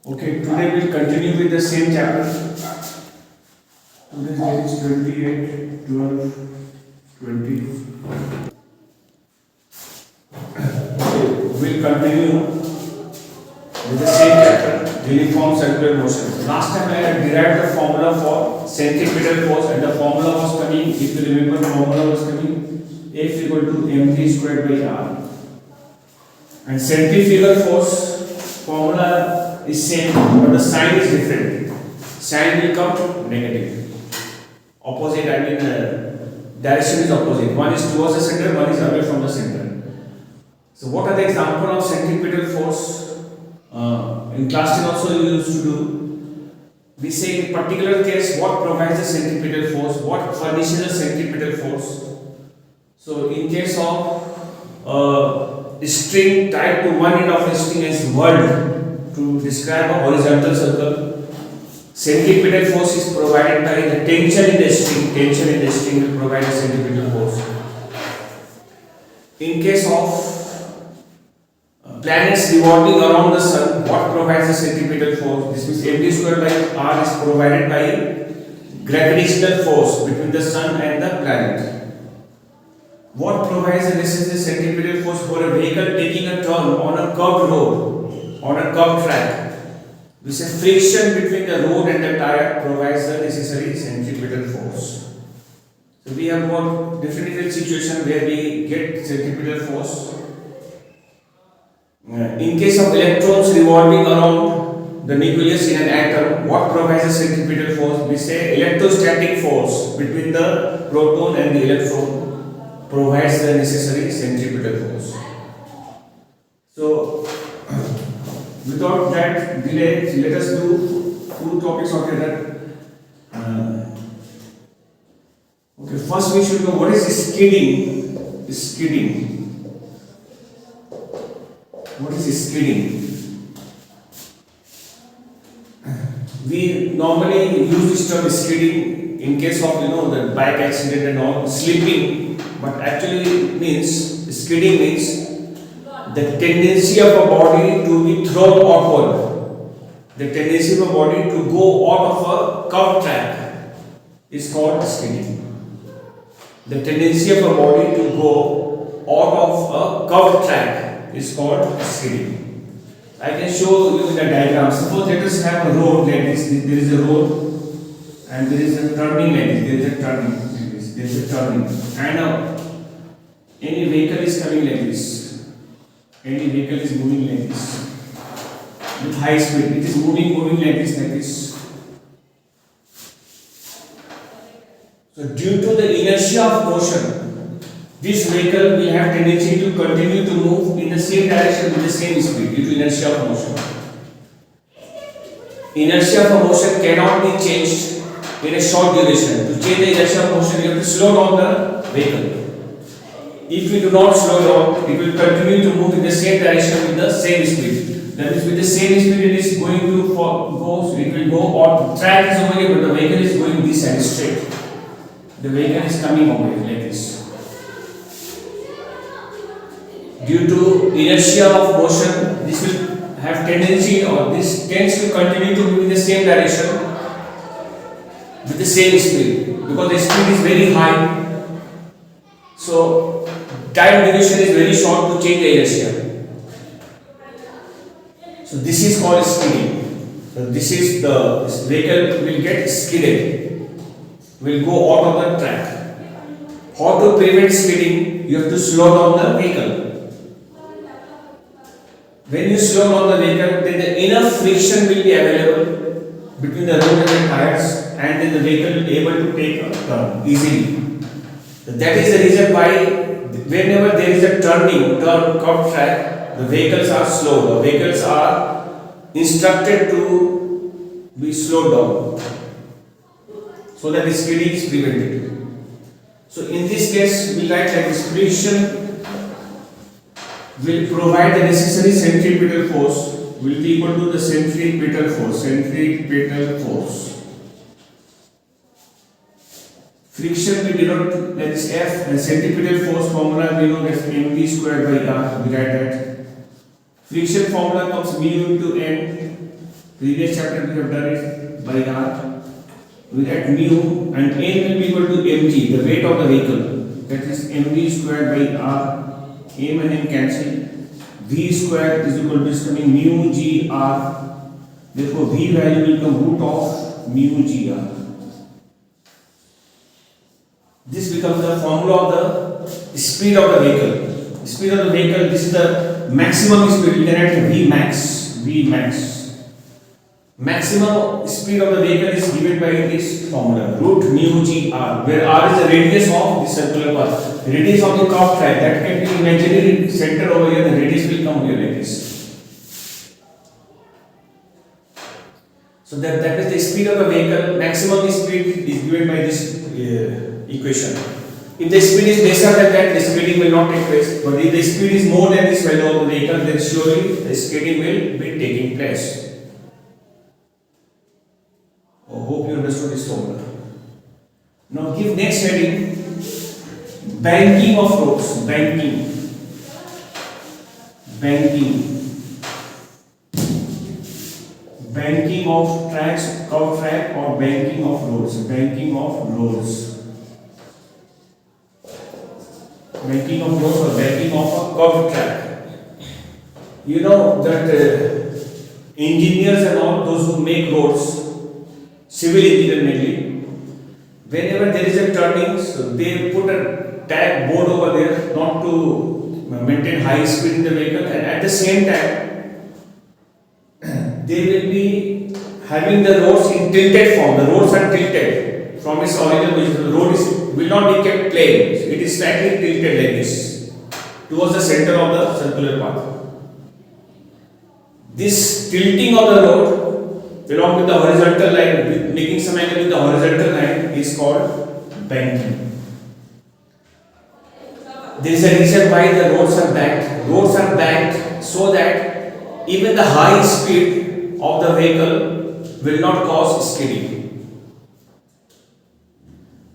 Okay, today we'll continue with the same chapter. Today's date is 28, 12, 20. Okay, we'll continue with the same chapter, uniform circular motion. Last time I had derived the formula for centripetal force, and the formula was coming, if you remember, the formula was coming F equal to mv squared by r. And centrifugal force formula is same, but the sign is different. Sign will come negative. Opposite, I mean, direction is opposite. One is towards the center, one is away from the center. So, what are the example of centripetal force? In class 10 also you used to do. We say in particular case what provides the centripetal force, what furnishes the centripetal force. So, in case of string tied to one end of a string as word to describe a horizontal circle, centripetal force is provided by the tension in the string. Tension in the string will provide a centripetal force. In case of planets revolving around the sun, what provides the centripetal force? This means mv squared by r is provided by gravitational force between the sun and the planet. What provides the necessary centripetal force for a vehicle taking a turn on a curved road, on a curved track? We say friction between the road and the tire provides the necessary centripetal force. So we have got different situations where we get centripetal force. In case of electrons revolving around the nucleus in an atom, what provides the centripetal force? We say electrostatic force between the proton and the electron provides the necessary centripetal force. So, without that delay, let us do two topics altogether. Okay, first we should know what is skidding. Skidding. What is skidding? We normally use this term skidding in case of the bike accident and all, slipping, but actually it means skidding means the tendency of a body to be thrown outward. The tendency of a body to go out of a curved track is called skidding. The tendency of a body to go out of a curved track is called skidding. I can show you in the diagram. Suppose let us have a road like this. There is a road and there is a turning like this. There is a turning. There is a turning. And any vehicle is coming like this. Any vehicle is moving like this with high speed. It is moving like this, like this. So due to the inertia of motion, this vehicle will have tendency to continue to move in the same direction with the same speed due to inertia of motion. Inertia of motion cannot be changed in a short duration. To change the inertia of motion, you have to slow down the vehicle. If you do not slow down, it will continue to move in the same direction with the same speed. That means with the same speed it is going to go, so it will go on. The track is over here, but the vehicle is going this side straight. The vehicle is coming over here like this. Due to inertia of motion, this will have tendency, or this tends to continue to move in the same direction with the same speed, because the speed is very high. So time duration is very short to change the inertia. So this is called skidding. So this vehicle will get skidded, will go out of the track. How to prevent skidding? You have to slow down the vehicle. When you slow down the vehicle, then the enough friction will be available between the road and the tires, and then the vehicle will be able to take a turn easily. So that is the reason why whenever there is a curved track, the vehicles are slow. The vehicles are instructed to be slowed down so that the skidding is prevented. So in this case, we write that this friction will provide the necessary centripetal force will be equal to the centripetal force. Centripetal force. Friction we denote that is F, and centripetal force formula we know that mv squared by r. We write that. Friction formula comes mu into n Previous chapter we have done it by R. We get mu and N will be equal to mg, the weight of the vehicle. That is mv squared by R. M and N cancel. V squared is equal to becoming mu g R. Therefore, V value will become root of mu g R. This becomes the formula of the speed of the vehicle. Speed of the vehicle, this is the maximum speed. You can write V max. V max. Maximum speed of the vehicle is given by this formula, root mu g R, where R is the radius of the circular path. Radius of the curved track, that can be imaginary center over here, the radius will come here like this. So that is the speed of the vehicle. Maximum speed is given by this equation. If the speed is lesser than that, the skidding will not take place. But if the speed is more than this value of the vehicle, then surely the skidding will be taking place. I hope you understood this formula. Now give next heading, banking of roads. Banking of tracks, curved track, or banking of roads. Banking of roads or banking of a curved track. You know that engineers and all those who make roads, civil engineer mainly, whenever there is a turning, so they put a tag board over there not to maintain high speed in the vehicle, and at the same time they will be having the roads in tilted form. The roads are tilted from its original position. The road will not be kept plain. It is slightly tilted like this towards the center of the circular path. This tilting of the road along with the horizontal line, making some angle with the horizontal line, is called banking. There is a reason why the roads are banked. Roads are banked so that even the high speed of the vehicle will not cause skidding.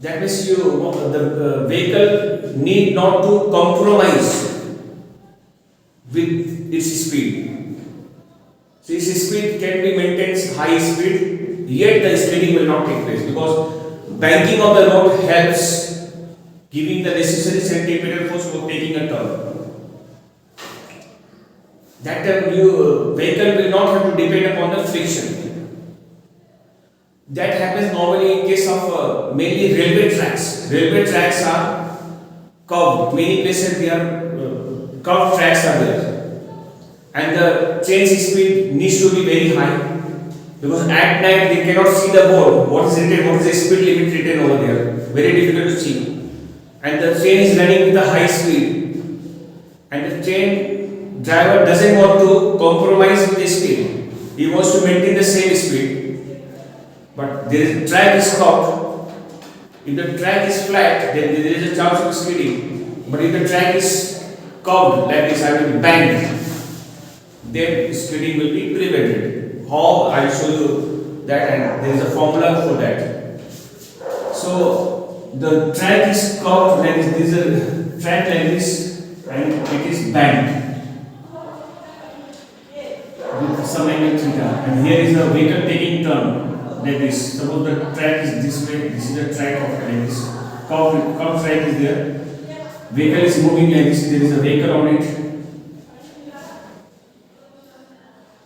That means the vehicle need not to compromise with its speed. So its speed can be maintained high speed, yet the skidding will not take place, because banking of the road helps giving the necessary centripetal force for taking a turn. That time your vehicle will not have to depend upon the friction. That happens normally in case of mainly railway tracks. Railway tracks are curved. Many places they are curved tracks are there, and the train speed needs to be very high, because at night they cannot see the board. What is written? What is the speed limit written over there? Very difficult to see. And the train is running with a high speed, and the train driver doesn't want to compromise with the speed. He wants to maintain the same speed. But the track is curved. If the track is flat, then there is a chance of skidding. But if the track is curved, like this, I will bank, then skidding will be prevented. How? I will show you that, and there is a formula for that. So the track is curved like this. There is a track like this, and it is banked with some angle theta. And here is the vehicle taking turn. Like this. Suppose the track is this way, this is the track of like this. Curved track is there. Vehicle is moving like this. There is a vehicle on it.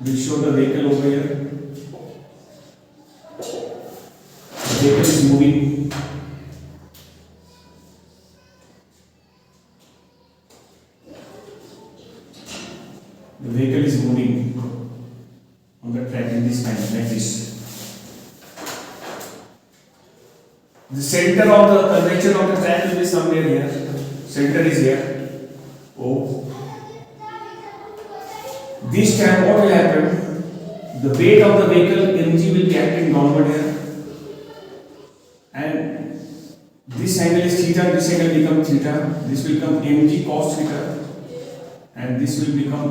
We'll show the vehicle over here. The vehicle is moving. The vehicle is moving on the track in this manner, like this. The center of the curvature of the track will be somewhere here. Center is here. O. This time what will happen? The weight of the vehicle mg will be acting downward here. And this angle is theta, this angle becomes theta. This will become mg cos theta. And this will become,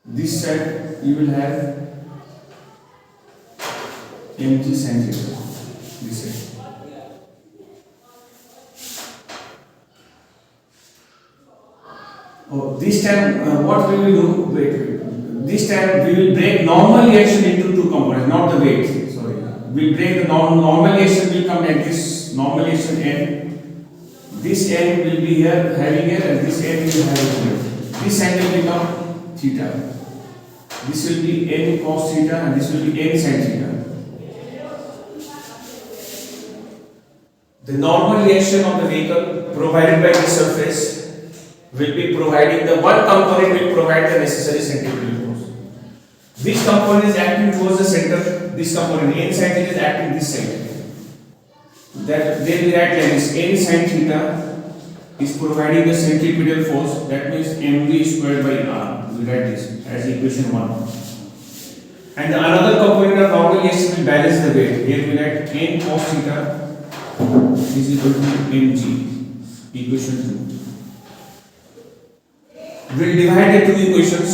this side you will have mg sin theta, this way. Oh, this time what we will do? Wait. This time we will break normal reaction into two components, not the weight. Sorry. We break the normal reaction will come at this normal reaction end. This end will be here, having here, and this end will have here. This angle will become theta. This will be n cos theta, and this will be n sin theta. The normal reaction of the vehicle provided by this surface will be providing the one component will provide the necessary centripetal force. Which component is acting towards the center? This component n sin theta is acting this side. That they will act like this. N sin theta is providing the centripetal force. That means mv squared by r. We write this as equation 1. And the another component of normal reaction will balance the weight. Here we write n cos theta is equal to mg, equation 2. We'll divide the two equations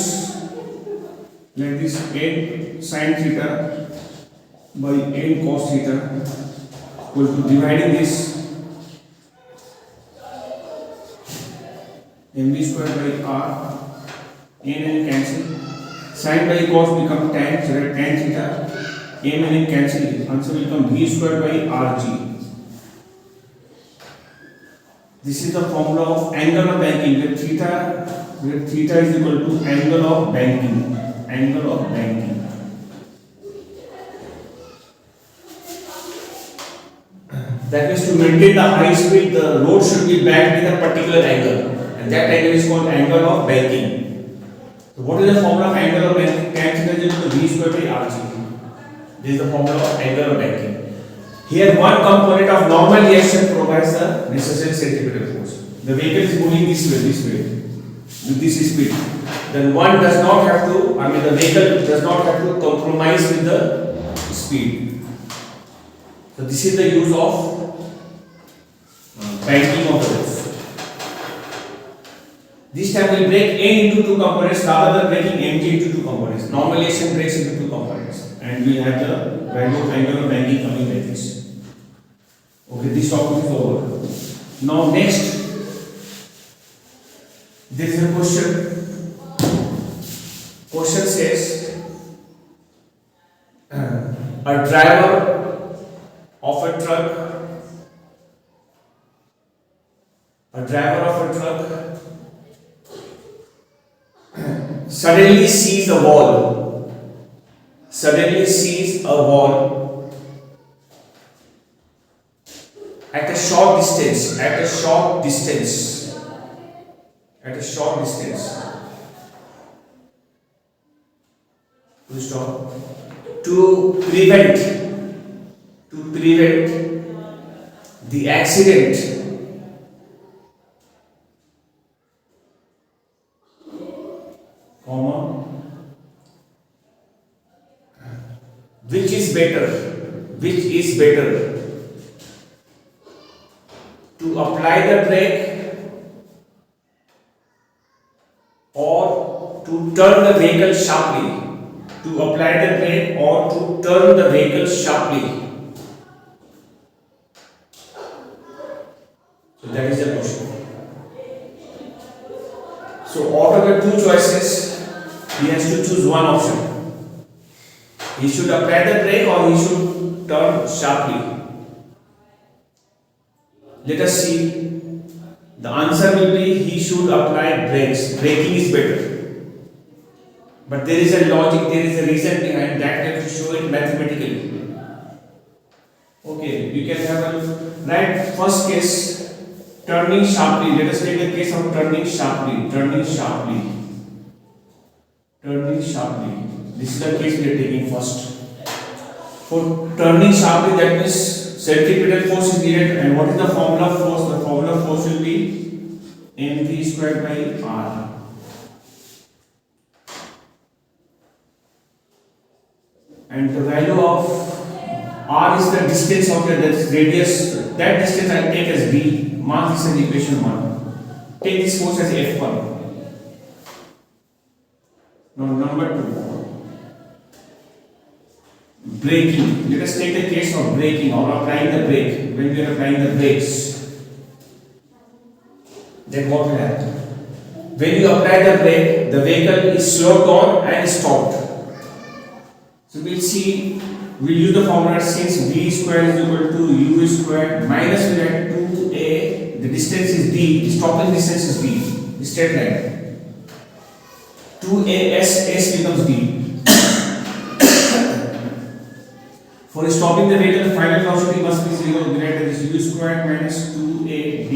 like this: n sin theta by n cos theta equal to, dividing this, mv squared by r, n cancel, sin by cos become tan, so that tan theta, m and n cancel, answer will become v squared by rg. This is the formula of angle of banking, where theta is equal to angle of banking, angle of banking. That means to maintain the high speed, the road should be banked in a particular angle, and that angle is called angle of banking. So what is the formula of angle of banking? Tan theta is equal to v squared by rg. This is the formula of angle of banking. Here one component of normal reaction provides the necessary centripetal force. The vehicle is moving this way, with this speed. Then one does not have to, the vehicle does not have to compromise with the speed. So this is the use of banking of the roads. This time we will break n into two components rather than breaking mg into two components. Normal reaction breaks into two components, and we have the value of angle of banking coming like this. Okay, this topic is over. Now next, there is a question. Question says, a driver of a truck suddenly sees a wall. At a short distance. To stop. To prevent the accident, which is better, to apply the brake or to turn the vehicle sharply? To apply the brake or to turn the vehicle sharply? So that is the question. So out of the two choices, he has to choose one option. He should apply the brake or he should turn sharply. Let us see. The answer will be he should apply brakes. Braking is better. But there is a logic, there is a reason behind that. We have to show it mathematically. Okay, you can have a right. First case, turning sharply. Let us take the case of turning sharply. This is the case we are taking first. For turning sharply, that means centripetal force is needed. And what is the formula of force? The formula of force will be mv squared by r. And the value of r is the distance of that radius. That distance I take as d. Mark this as equation 1. Take this force as F1. Now number 2. Braking. Let us take the case of braking or applying the brake. When we are applying the brakes, then what will happen? when you apply the brake, the vehicle is slowed down and stopped. So we'll see, we'll use the formula since v square is equal to u square minus we have 2a, the distance is d, the stopping distance is d, the straight line. 2as, s becomes d. For stopping the vehicle, the final velocity must be 0, greater than u square minus 2ad.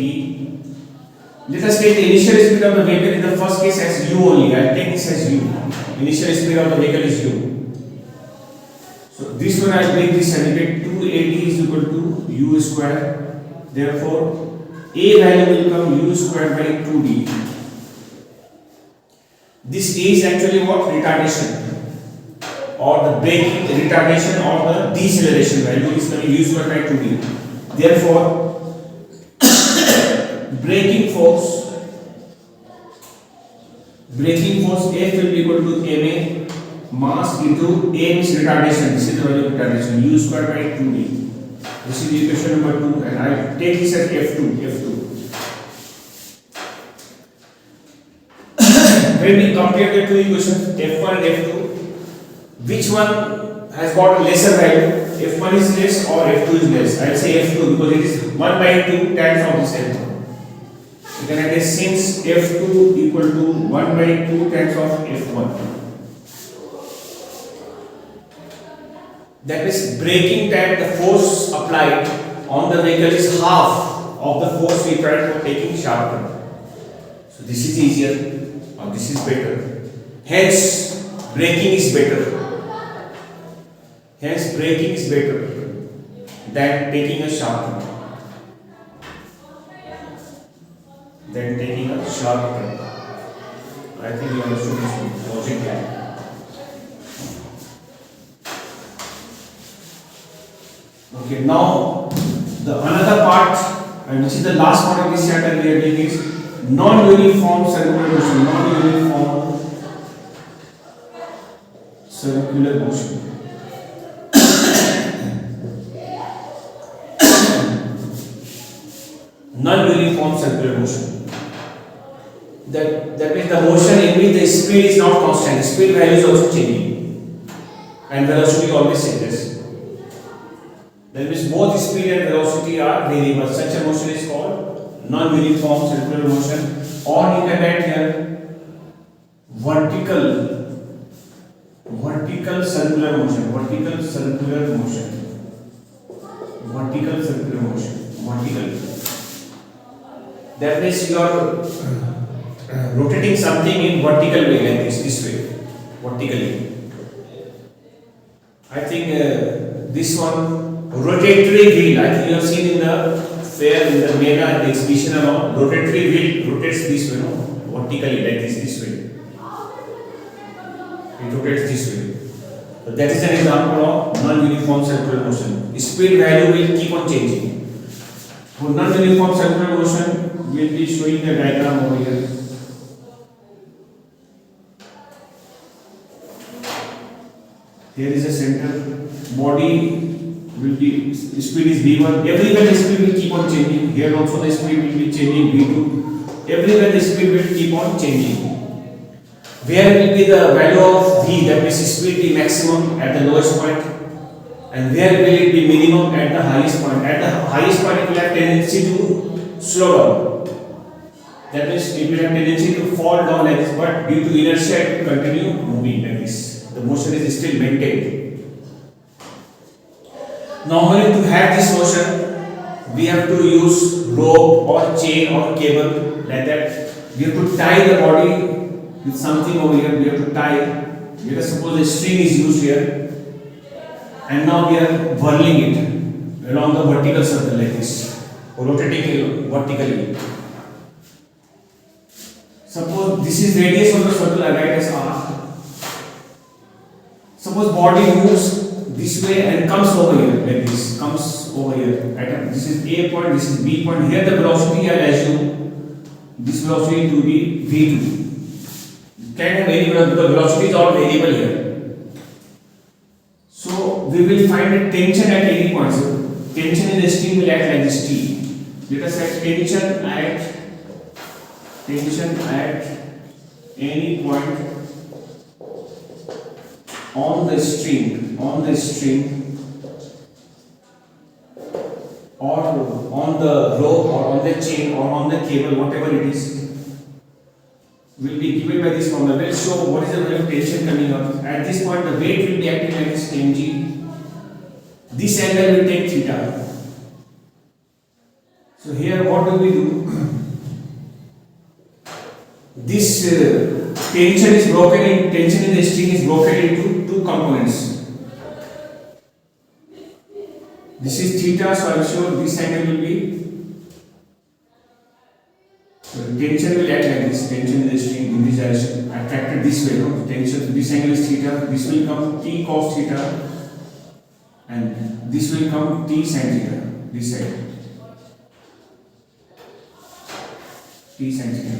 Let us take the initial speed of the vehicle in the first case as u only. I will take this as u. Initial speed of the vehicle is u. So this one I will make this and get 2ad is equal to u square. Therefore, a value will come u square by 2d. This a is actually what? Retardation, or the braking retardation, or the deceleration value is coming u square by 2d. Therefore, braking force F will be equal to ma mass into a means retardation. This is the value of retardation, u square by 2d. This is the equation number 2, and I take this as F2. When we compare the two equations F1 and F2, which one has got a lesser value? F1 is less or F2 is less? I will say F2 because it is 1 by 2 times of this F1. You can write since F2 equal to 1 by 2 times of F1. That is braking time, the force applied on the vehicle is half of the force required for taking sharp turn. So this is easier, or this is better. Hence, braking is better. Hence, braking is better than taking a sharp turn. I think you understood this logic here. Okay, now the another part, and which is the last part of this chapter we are doing, is non-uniform circular motion. Non-uniform circular motion. Non-uniform circular motion. That means the motion in which the speed is not constant. Speed value is also changing, and velocity always changes. That means both speed and velocity are variable. Such a motion is called non-uniform circular motion, or you can write here vertical circular motion. Vertical circular motion. That means you are rotating something in vertical way, like this way, vertically. I think this one, rotatory wheel, I think you have seen in the fair, in the mega, and the exhibition around, rotatory wheel rotates this way, no? Vertically, like this way. It rotates this way. So that is an example of non-uniform circular motion. Speed value will keep on changing. For non-uniform circular motion, we will be showing the diagram over here. Here is a center. Body will be, speed is v1. Everywhere the speed will keep on changing. Here also the speed will be changing, v2. Everywhere the speed will keep on changing. Where will be the value of v, that means speed be maximum at the lowest point, and where will it be minimum at the highest point? At the highest point it will have tendency to slow down. That means it will have tendency to fall down like this, but due to inertia it will continue moving like this. The motion is still maintained. Normally to have this motion, we have to use rope or chain or cable like that. We have to tie the body with something over here. We have to tie. Let us suppose a string is used here, and now we are whirling it along the vertical circle like this, rotating vertically. Suppose this is radius of the circle, I write as r. Suppose body moves this way and comes over here like this, comes over here. This is A point, this is B point. Here the velocity I assume this velocity to be v2. Can have any because velocity is all variable here. So we will find a tension at any point. So tension in the string will act like this T. Let us have tension at any point on the string or on the rope or on the chain or on the cable, whatever it is, will be given by this formula. We'll show what is the value of tension coming up. At this point, the weight will be acting like this mg. This angle will take theta. So here, what do we do? This tension in the string is broken into two components. This is theta, so I'm sure this angle will be, tension will act like this, tension in the string in this direction, attracted this way, no? Tension, this angle is theta, this will come t cos theta, and this will come t sin theta, this side, t sin theta.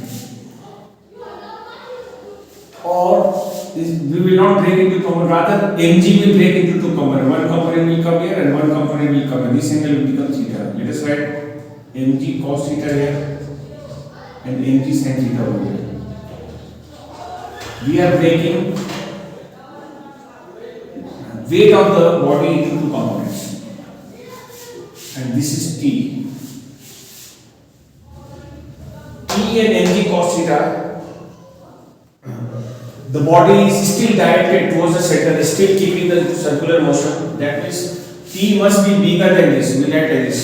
Or we will not break into component, rather mg will break into two components. One component will come here and one component will come here. This angle will become theta. Let us write mg cos theta here and mg sin theta over here. We are breaking weight of the body into two components, and this is t. T and mg cos theta. The body is still directed towards the center, still keeping the circular motion. That means T must be bigger than this. We write like this: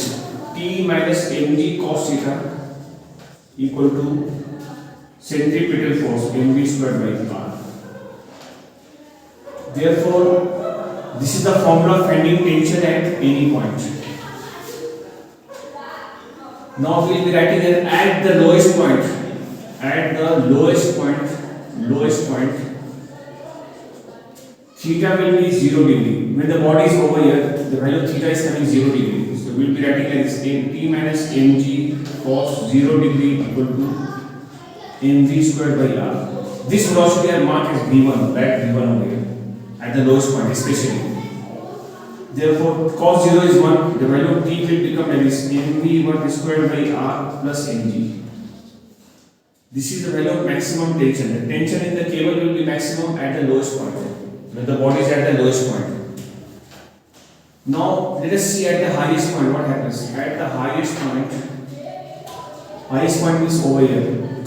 T minus mg cos theta equal to centripetal force mv squared by r. Therefore, this is the formula of finding tension at any point. Now we will be writing it at the lowest point. At the lowest point, theta will be 0 degree. When the body is over here, the value of theta is coming 0 degree. So we will be writing like this: T minus mg cos 0 degree equal to mv squared by r. This velocity I mark as v1, right? V1 over here at the lowest point, especially. Therefore, cos 0 is 1. The value of t will become like this: mv1 squared by r plus mg. This is the value of maximum tension. The tension in the cable will be maximum at the lowest point, when the body is at the lowest point. Now let us see at the highest point what happens. At the highest point is over here.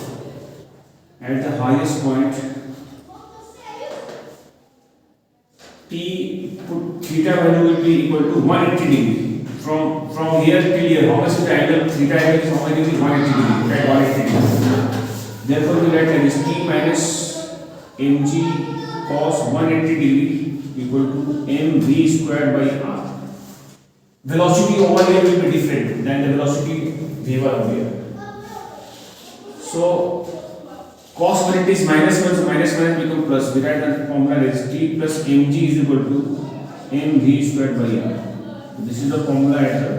At the highest point, theta value will be equal to 180 degree. From here till here, how much is the angle? Theta angle is how many degree? 180 degree. Right, 180 degree. Therefore, we write as T minus mg cos 180 degree equal to mv squared by r. Velocity over here will be different than the velocity v1 over here. So, cos 180 is minus 1, so minus become plus. We write the formula as T plus mg is equal to mv squared by r. This is the formula at the,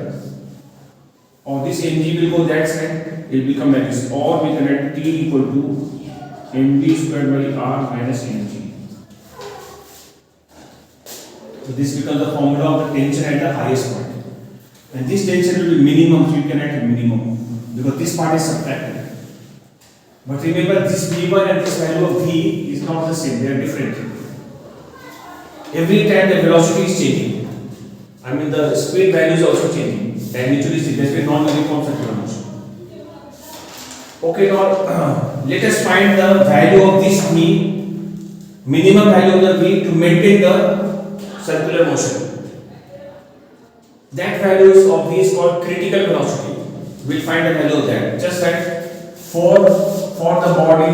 or this mg will go that side. It will become like this, or we can write T equal to mv squared by r minus mg. So this becomes the formula of the tension at the highest point. And this tension will be minimum, so you can write minimum, because this part is subtracted. But remember, this v1 and this value of v is not the same, they are different. Every time the velocity is changing, I mean the speed value is also changing. Magnitude is changing, that's why non-uniform circular motion. Okay, now let us find the value of this v, minimum value of the v to maintain the circular motion. That value of v is called critical velocity. We'll find the value of that. Just that for the body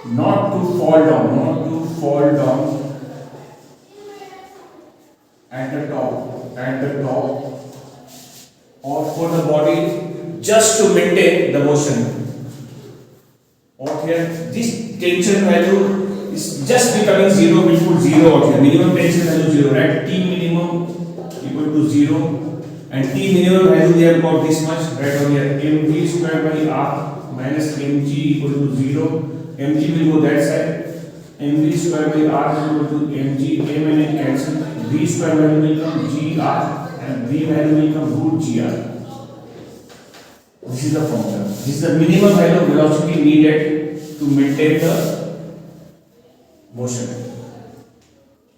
not to fall down at the top, or for the body just to maintain the motion. Or here, this tension value is just becoming 0. We put 0 out here. Minimum tension value 0, right? T minimum equal to 0, and T minimum value we have got this much, right over here. mv squared by r minus mg equal to 0. mg will go that side. mv squared by r is equal to mg. m and n cancel. v squared value will come gr, and v value will come root gr. This is the formula. This is the minimum value of velocity needed to maintain the motion,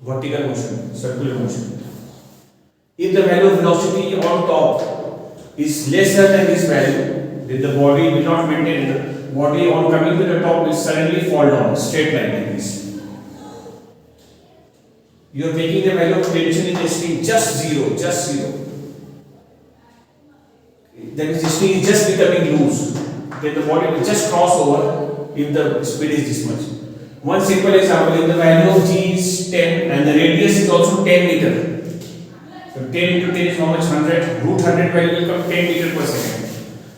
vertical motion, circular motion. If the value of velocity on top is lesser than this value, then the body will not maintain it. The body on coming to the top will suddenly fall down, straight line like this. You are making the value of tension in the string just zero, just zero. That means the string is just becoming loose. Then the body will just cross over if the speed is this much. One simple example, if the value of g is 10 and the radius is also 10 meter. So 10 into 10 is how much? 100. Root 100 value will come 10 meter per second.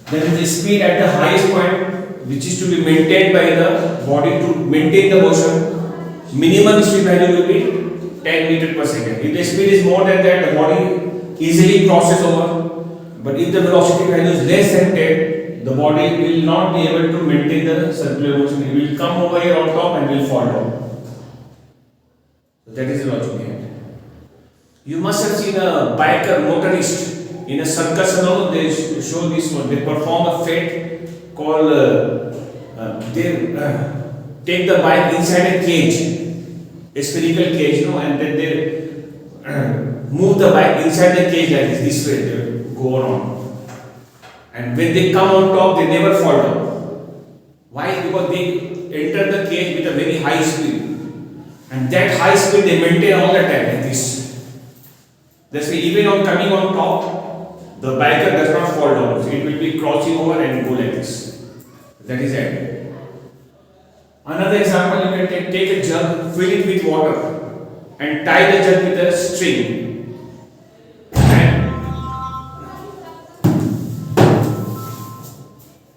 Then the speed at the highest point, which is to be maintained by the body to maintain the motion, minimum speed value will be 10 meter per second. If the speed is more than that, the body easily crosses over. But if the velocity value is less than 10, the body will not be able to maintain the circular motion. It will come over here on top and will fall down. So that is the logic behind it. You must have seen a biker motorist in a circus. Now they show this one. They perform a feat called they take the bike inside a cage, a spherical cage, and then they move the bike inside the cage like this way. They go around, and when they come on top, they never fall down. Why? Because they enter the cage with a very high speed, and that high speed they maintain all the time like this. That's why even on coming on top, the biker does not fall down. So it will be crossing over and go like this. That is it. Another example, you can take a jug, fill it with water, and tie the jug with a string.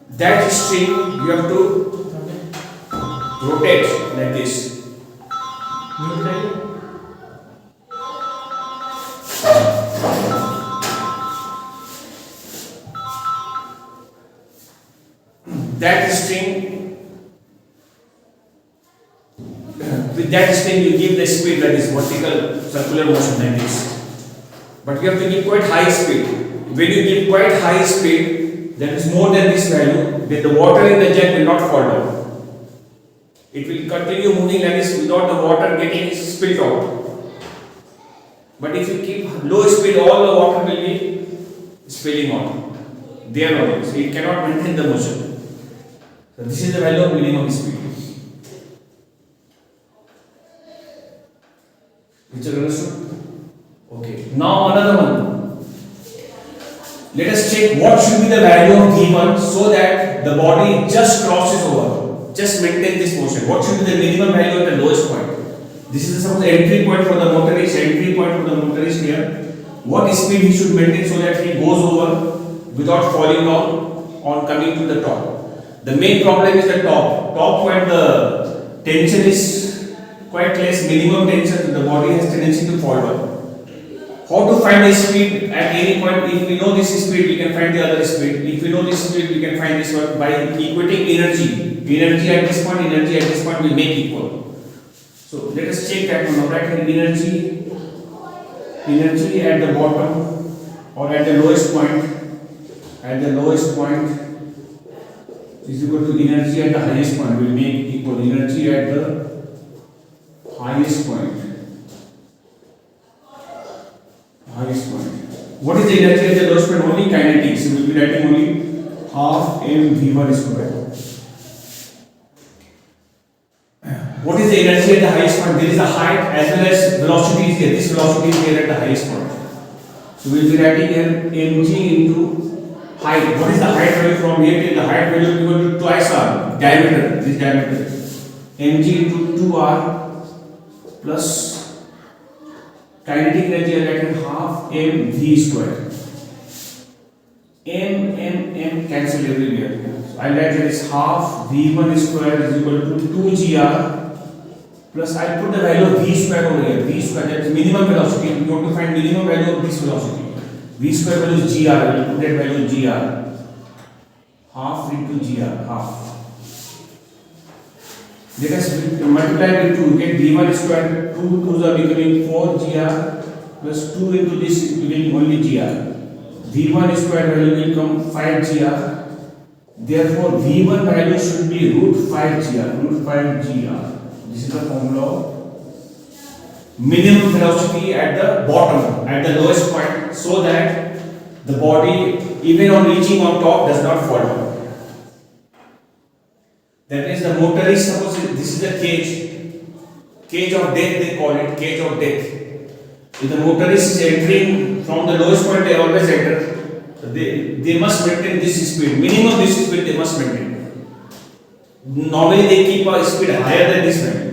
That string you have to rotate like this. That string, with that string you give the speed like this, vertical circular motion like this. But you have to give quite high speed. When you give quite high speed, that is more than this value, then the water in the jug will not fall down. It will continue moving like this without the water getting spilled out. But if you keep low speed, all the water will be spilling out. There only. So it cannot maintain the motion. So this is the value of minimum speed. Which you understood? Okay. Now another one. Let us check what should be the value of V1 so that the body just crosses over, just maintain this motion. What should be the minimum value at the lowest point? This is the entry point for the motorist, here. What speed he should maintain so that he goes over without falling down on coming to the top. The main problem is the top. Top when the tension is quite less, minimum tension, the body has tendency to fall down. How to find the speed at any point? If we know this speed, we can find the other speed. If we know this speed, we can find this one by equating energy. Energy at this point, energy at this point will make equal. So let us check that one. Right, energy at the bottom or at the lowest point. At the lowest point is equal to energy at the highest point will make equal. Energy at the highest point. Highest point. What is the energy at the lowest point? Only kinetics. So we will be writing only half mv1 square. What is the energy at the highest point? There is a height as well as velocity is here. This velocity is here at the highest point. So we will be writing here mg into height. What is the height value from here till the height value is equal to twice r diameter. This diameter mg into 2r plus kinetic energy I write half mv square. M cancel everywhere. So I write this half v1 square is equal to 2gr plus I put the value of v square over here. V square, that is minimum velocity. You want to find minimum value of this velocity. V square value is gr. We will put that value gr. Half into gr. Half. Let us multiply with 2. Get v1 square. 2 2s are becoming 4gr plus 2 into this is becoming only gr. v1 square value will come 5gr Therefore, V1 value should be root 5 gr. Root 5 gr. This is the formula of minimum velocity at the bottom, at the lowest point, so that the body, even on reaching on top, does not fall down. That means the motorist, suppose this is the cage of death, they call it cage of death. If the motorist is entering from the lowest point, they always enter. So they must maintain this speed, minimum this speed they must maintain. Normally they keep a speed higher than this value.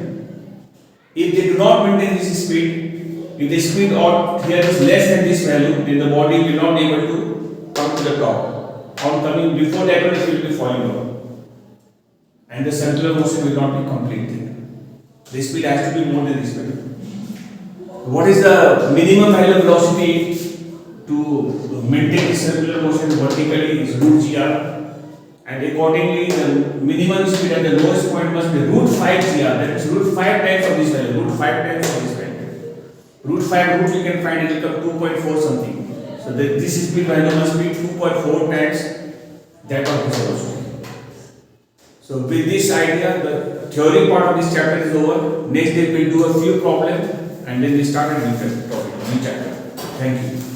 If they do not maintain this speed, if the speed out here is less than this value, then the body will not be able to come to the top. On coming before that, it will be falling down, and the circular motion will not be complete. The speed has to be more than this value. What is the minimum value of velocity to maintain the circular motion vertically is root gr. And accordingly, the minimum speed at the lowest point must be root 5 gr. That is root 5 times of this value. Root 5 times of this value. Root 5 root you can find it become 2.4 something. So this speed value must be 2.4 times that of this velocity. So with this idea, the theory part of this chapter is over. Next day we will do a few problems and then we start a new topic, new chapter. Thank you.